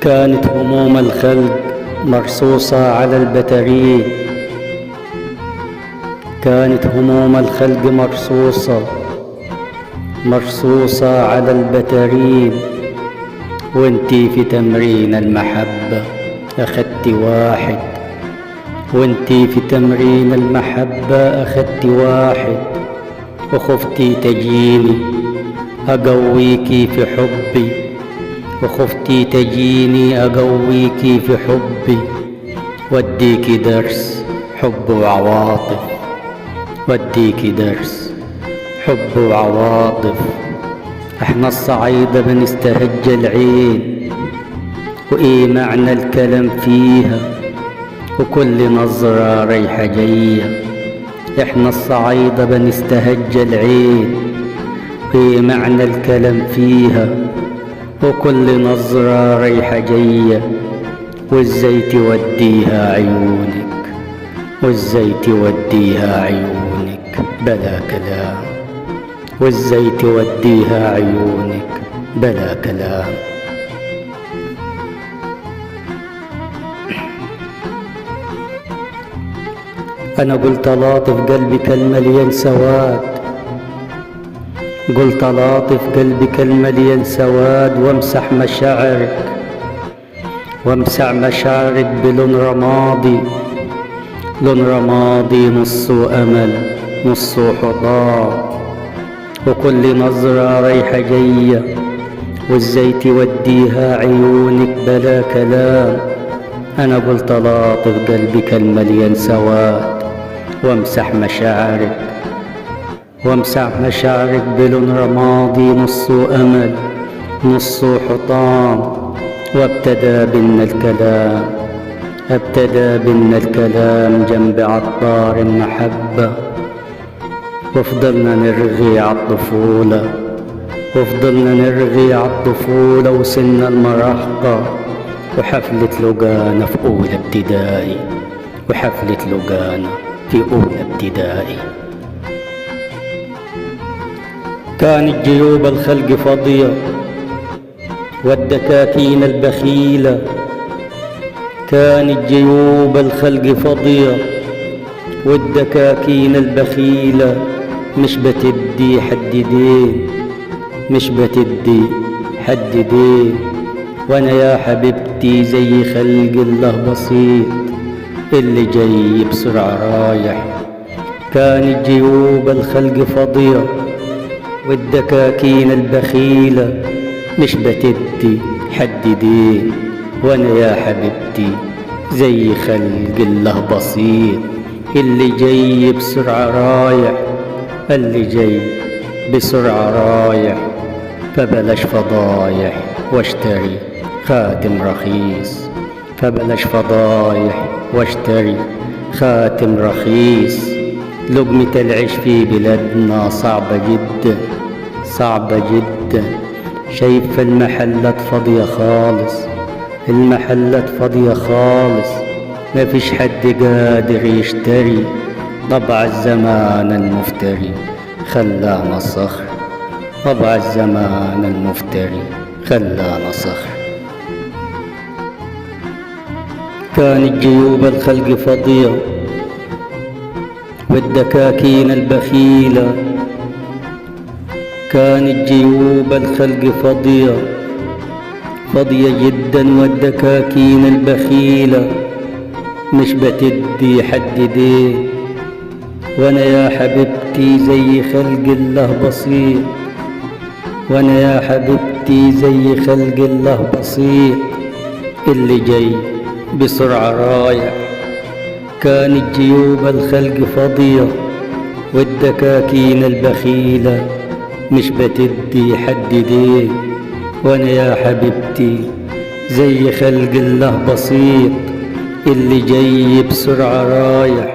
كانت هموم الخلق مرصوصة على البتارين، كانت هموم الخلق مرصوصة على البتارين، وانتي في تمرين المحبة أخدت واحد، وانتي في تمرين المحبة أخدت واحد، وخفتي تجيني أقويكي في حبي، وخفتي تجيني أقويكي في حبي، واديكي درس حب وعواطف، واديكي درس حب وعواطف. احنا الصعايدة بنستهج العين، وايه معنى الكلام فيها، وكل نظرة رايحة جاية. احنا الصعايدة بنستهج العين، وايه معنى الكلام فيها، وكل نظرة رايحة جاية. وازاي توديها عيونك، وازاي توديها عيونك بلا كلام، وازاي توديها عيونك بلا كلام. أنا قلت لاطف قلبك المليان سواد، قلت لاطف قلبك المليان سواد، وامسح مشاعرك، وامسح مشاعرك بلون رمادي، لون رمادي نصه أمل نصه حطام، وكل نظرة رايحة جاية. وازاي توديها عيونك بلا كلام. أنا قلت لاطف قلبك المليان سواد، وامسح مشاعرك، وامسح مشاعرك بلون رمادي نصه أمل نصه حطام. وابتدى بنا الكلام، ابتدى بنا الكلام جنب عطار المحبة، وفضلنا نرغي عالطفولة، وفضلنا نرغي عالطفولة، وصلنا المراهقة، وحفلة لقانا في أولى ابتدائي، وحفلة لقانا في أولى ابتدائي. كانت جيوب الخلق فاضية والدكاكين البخيلة، كانت جيوب الخلق فاضية والدكاكين البخيلة، مش بتدي حد دين، مش بتدي حد دين. وانا يا حبيبتي زي خلق الله بسيط، اللي جاي بسرعة رايح. كانت جيوب الخلق فاضية والدكاكين البخيلة، مش بتدي حد دين. وانا يا حبيبتي زي خلق الله بسيط، اللي جاي بسرعة رايح، اللي جاي بسرعة رايح. فبلاش فضايح واشتري خاتم رخيص، فبلاش فضايح واشتري خاتم رخيص. لقمة العيش في بلادنا صعبة جدا، صعبة جدا. شايف المحلات فاضية خالص، المحلات فاضية خالص، ما فيش حد قادر يشتري. طبع الزمان المفتري خلانا صخر، طبع الزمان المفتري خلانا صخر. كانت جيوب الخلق فاضية والدكاكين البخيلة، كانت جيوب الخلق فاضية فاضية جدا، والدكاكين البخيلة مش بتدي حد دين. وانا يا حبيبتي زي خلق الله بسيط، وانا يا حبيبتي زي خلق الله بسيط، اللي جاي بسرعة رايح. كانت جيوب الخلق فاضية والدكاكين البخيلة، مش بتدي حد دين. وانا يا حبيبتي زي خلق الله بسيط، اللي جاي بسرعة رايح.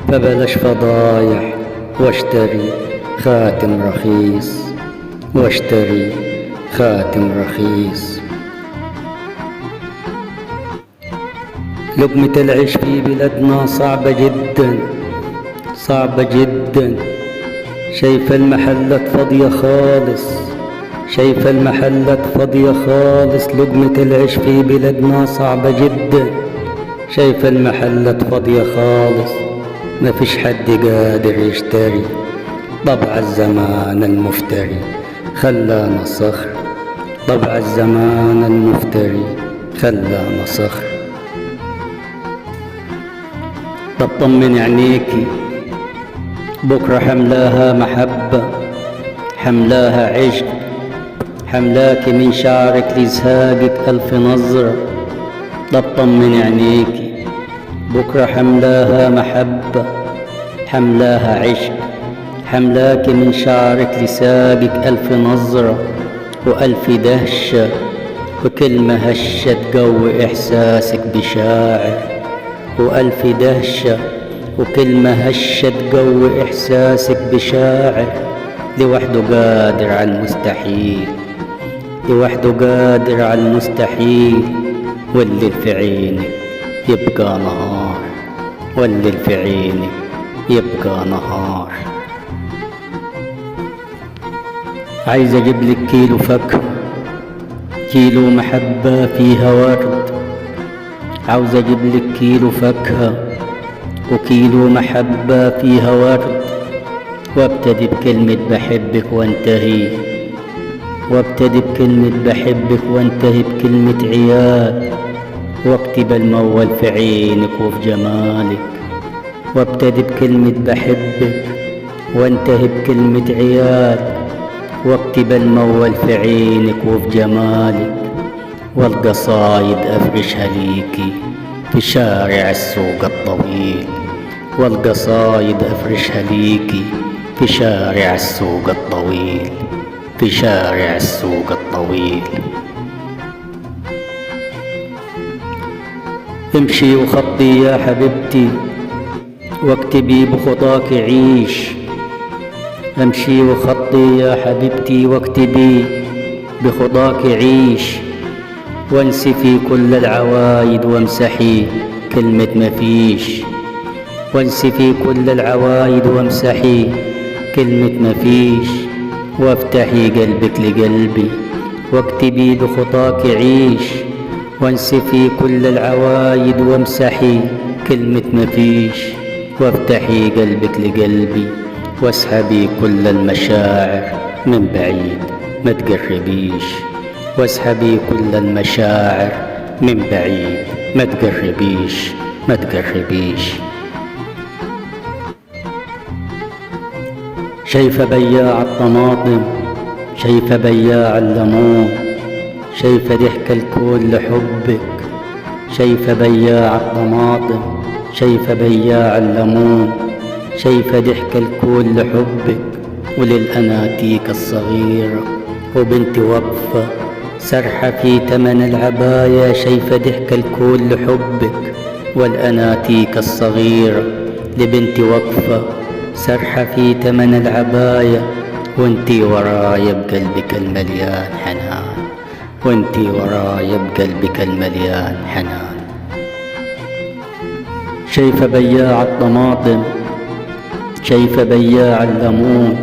فبلاش فضايح واشتري خاتم رخيص، واشتري خاتم رخيص. لقمة العيش في بلادنا صعبة جدا، صعبة جدا. شايف المحلات فاضية خالص، شايفة المحلات فاضية خالص، لقمة العيش في بلادنا صعبة جدا. شايفة المحلات فاضية خالص، مفيش حد قادر يشتري. طبع الزمان المفتري خلانا صخر، طبع الزمان المفتري خلانا صخر. طب طمن عينيكي، بكرة حملاها محبة، حملاها عشق، حملاك من شعرك لزهاقك ألف نظرة. طب طمن عينيكي، بكرة حملاها محبة، حملاها عشق، حملاك من شعرك لساقك ألف نظرة وألف دهشة، وكلمة هشة تقوي إحساسك بشاعر، وألف دهشة وكلمة هشة تقوي إحساسك بشاعر. لوحده قادر على المستحيل، لوحده قادر على المستحيل. والليل في عينك يبقى نهار، والليل في عينك يبقى نهار. عايز اجيب لك كيلو فاكهة، كيلو محبة فيها ورد. عاوز اجيب لك كيلو فاكهة وكيلو محبة فيها ورد، وابتدي بكلمة بحبك وانتهي، وابتدي بكلمة بحبك وانتهي بكلمة عيال، واكتب المول في عينك وفي جمالك. وابتدي بكلمة بحبك وانتهي بكلمة عيال، واكتب المول في عينك وفي جمالك. والقصايد افرشها ليكي في شارع السوق الطويل، والقصايد افرشها ليكي في شارع السوق الطويل، في شارع السوق الطويل. امشي وخطي يا حبيبتي واكتبي بخطاك عيش، امشي وخطي يا حبيبتي واكتبي بخطاك عيش، وانسي في كل العوايد وامسحي كلمة مفيش، وانسي في كل العوايد وامسحي كلمة مفيش. وافتحي قلبك لقلبي واكتبي بخطاك عيش، وانسي في كل العوايد وامسحي كلمة مفيش. وافتحي قلبك لقلبي واسحبي كل المشاعر من بعيد ما تقربيش، واسحبي كل المشاعر من بعيد ما تقربيش، ما تقربيش. شايفة بياع الطماطم، شايفة بياع الليمون، شايفة ضحك الكل لحبك. شايفة بياع الطماطم، شايفة بياع الليمون، شايفة ضحك الكل لحبك. وللأناتيك الصغيرة وبنت واقفة سرحة في تمن العباية، شايفة ضحك الكل لحبك. والأناتيك الصغيرة لبنت واقفة سرحة في تمن العباية، وانتي ورايا بقلبك المليان حنان، وانتي ورايا بقلبك المليان حنان. شايفة بياع الطماطم، شايفة بياع الليمون،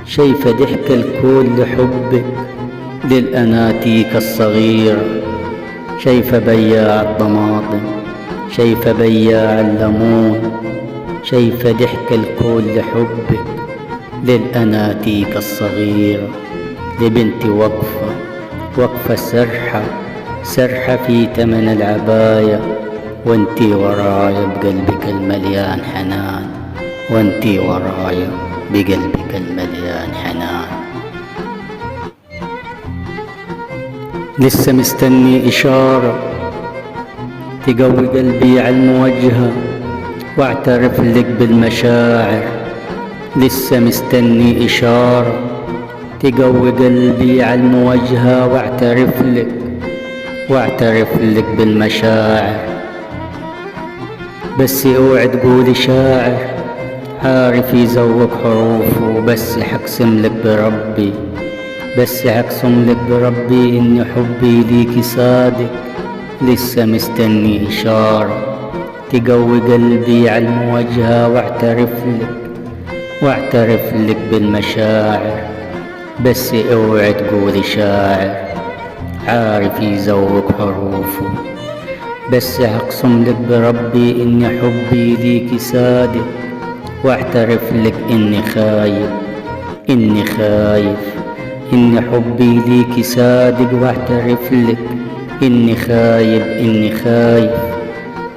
شايفة ضحك الكل لحبك. للأناتيك الصغيرة شايفة بياع الطماطم، شايفة بياع الليمون، شايفة ضحك الكل لحبك. للأناتيك الصغيرة لبنت واقفة، واقفة سرحة سرحة في تمن العباية، وانتي ورايا بقلبك المليان حنان، وانتي ورايا بقلبك المليان حنان. لسه مستني إشارة تقوي قلبي على المواجهة واعترف لك بالمشاعر. لسه مستني إشارة تقوي قلبي على المواجهة واعترف لك، واعترف لك بالمشاعر. بس اوعي تقولي شاعر، عارف يزوق حروفه، بس حقسم لك بربي، بس حقسم لك بربي إن حبي ليكي صادق. لسه مستني إشارة تقوي قلبي على المواجهة واعترف لك، واعترف لك بالمشاعر. بس اوعي تقولي شاعر، عارف يزوق حروفه. بس هقسم لك بربي إن حبي ليكي صادق، واعترف لك إني خايف، إني خايف. إن حبي ليكي صادق، واعترف لك إني خايف، إني خايف.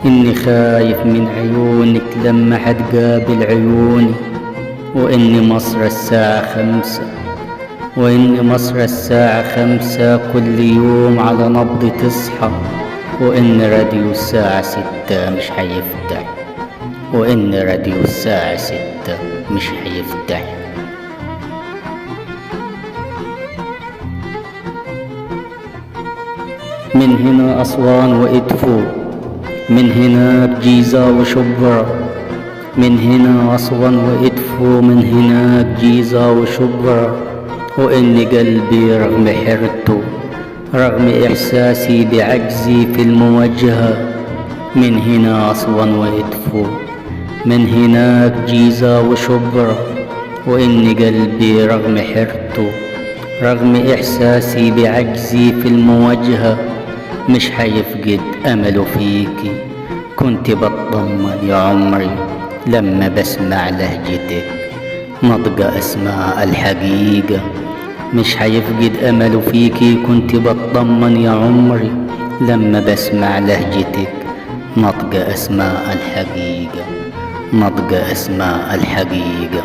إني خايف من عيونك لما حتقابل عيوني، وإن مصر الساعة 5، وإن مصر الساعة 5 كل يوم على نبض تصحى، وإن راديو الساعة 6 مش حيفتح، وإن راديو الساعة 6 مش حيفتح. من هنا أسوان وإدفو، من هناك جيزة وشبرا، من هنا أسوان وإدفو، من هناك جيزة وشبرا. وإن قلبي رغم حيرته، رغم إحساسي بعجزي في المواجهة، من هنا أسوان وإدفو، من هناك جيزة وشبرا. وإن قلبي رغم حيرته، رغم إحساسي بعجزي في المواجهة، مش حيفقد أمله فيكي. كنت بطمن يا عمري لما بسمع لهجتك نطق أسماء الحقيقة، مش حيفقد أمله فيكي. كنت بطمن يا عمري لما بسمع لهجتك نطق أسماء الحقيقة، نطق أسماء الحقيقة.